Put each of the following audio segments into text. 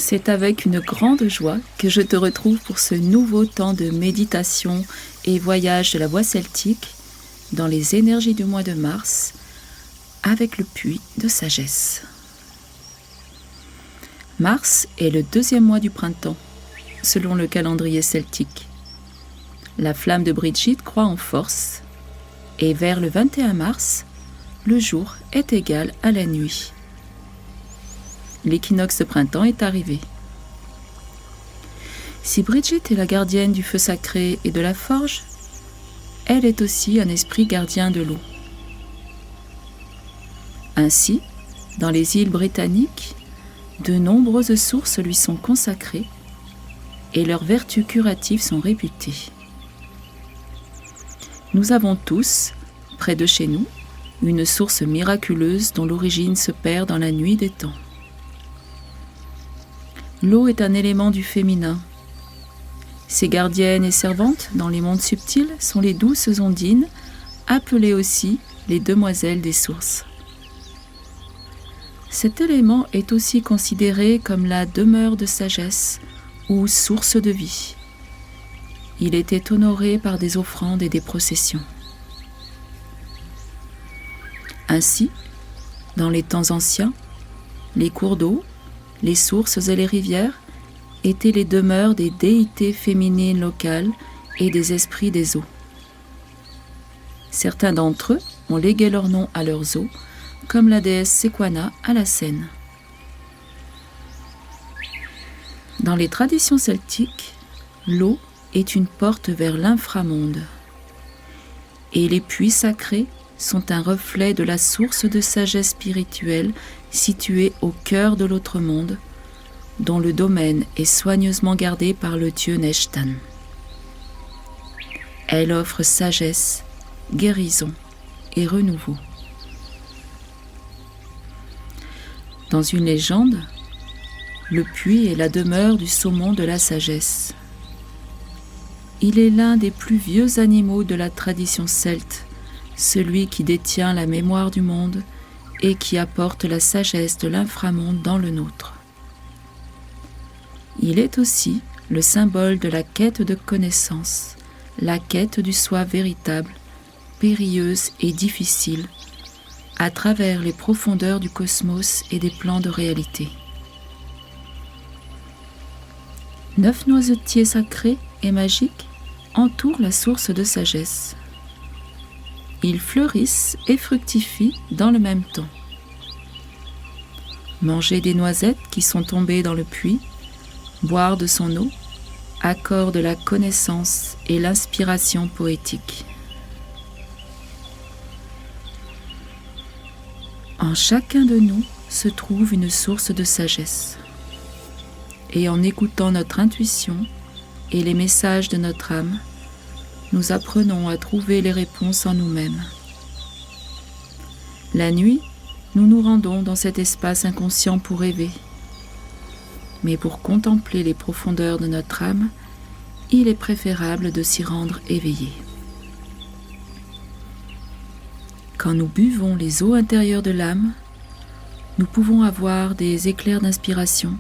C'est avec une grande joie que je te retrouve pour ce nouveau temps de méditation et voyage de la voie celtique dans les énergies du mois de mars avec le puits de sagesse. Mars est le 2e mois du printemps, selon le calendrier celtique. La flamme de Brigitte croît en force et vers le 21 mars, le jour est égal à la nuit. L'équinoxe de printemps est arrivé. Si Brigitte est la gardienne du feu sacré et de la forge, elle est aussi un esprit gardien de l'eau. Ainsi, dans les îles britanniques, de nombreuses sources lui sont consacrées et leurs vertus curatives sont réputées. Nous avons tous, près de chez nous, une source miraculeuse dont l'origine se perd dans la nuit des temps. L'eau est un élément du féminin. Ses gardiennes et servantes dans les mondes subtils sont les douces ondines, appelées aussi les demoiselles des sources. Cet élément est aussi considéré comme la demeure de sagesse ou source de vie. Il était honoré par des offrandes et des processions. Ainsi, dans les temps anciens, les cours d'eau, les sources et les rivières étaient les demeures des déités féminines locales et des esprits des eaux. Certains d'entre eux ont légué leur nom à leurs eaux, comme la déesse Sequana à la Seine. Dans les traditions celtiques, l'eau est une porte vers l'inframonde. Et les puits sacrés sont un reflet de la source de sagesse spirituelle située au cœur de l'autre monde, dont le domaine est soigneusement gardé par le dieu Nechtan. Elle offre sagesse, guérison et renouveau. Dans une légende, le puits est la demeure du saumon de la sagesse. Il est l'un des plus vieux animaux de la tradition celte, celui qui détient la mémoire du monde et qui apporte la sagesse de l'inframonde dans le nôtre. Il est aussi le symbole de la quête de connaissance, la quête du soi véritable, périlleuse et difficile, à travers les profondeurs du cosmos et des plans de réalité. 9 noisetiers sacrés et magiques entourent la source de sagesse. Ils fleurissent et fructifient dans le même temps. Manger des noisettes qui sont tombées dans le puits, boire de son eau, accorde la connaissance et l'inspiration poétique. En chacun de nous se trouve une source de sagesse. Et en écoutant notre intuition et les messages de notre âme, nous apprenons à trouver les réponses en nous-mêmes. La nuit, nous nous rendons dans cet espace inconscient pour rêver. Mais pour contempler les profondeurs de notre âme, il est préférable de s'y rendre éveillé. Quand nous buvons les eaux intérieures de l'âme, nous pouvons avoir des éclairs d'inspiration,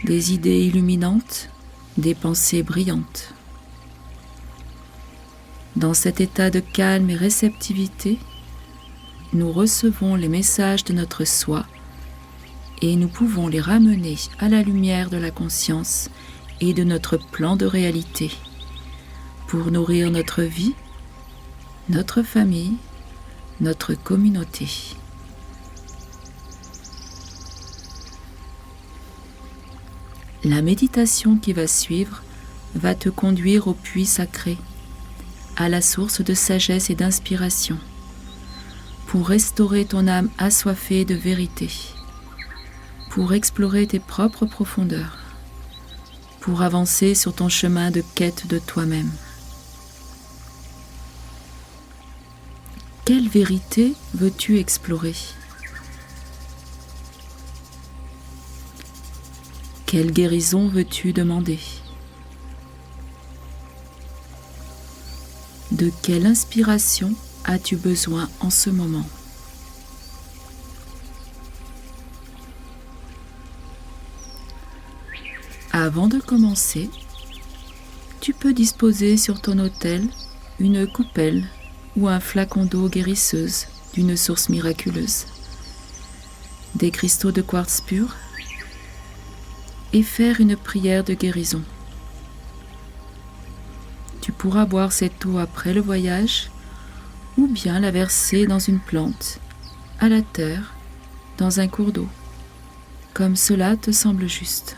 des idées illuminantes, des pensées brillantes. Dans cet état de calme et réceptivité, nous recevons les messages de notre soi et nous pouvons les ramener à la lumière de la conscience et de notre plan de réalité pour nourrir notre vie, notre famille, notre communauté. La méditation qui va suivre va te conduire au puits sacré, à la source de sagesse et d'inspiration, pour restaurer ton âme assoiffée de vérité, pour explorer tes propres profondeurs, pour avancer sur ton chemin de quête de toi-même. Quelle vérité veux-tu explorer ? Quelle guérison veux-tu demander ? De quelle inspiration as-tu besoin en ce moment ? Avant de commencer, tu peux disposer sur ton autel une coupelle ou un flacon d'eau guérisseuse d'une source miraculeuse, des cristaux de quartz pur et faire une prière de guérison. Tu pourras boire cette eau après le voyage ou bien la verser dans une plante, à la terre, dans un cours d'eau, comme cela te semble juste.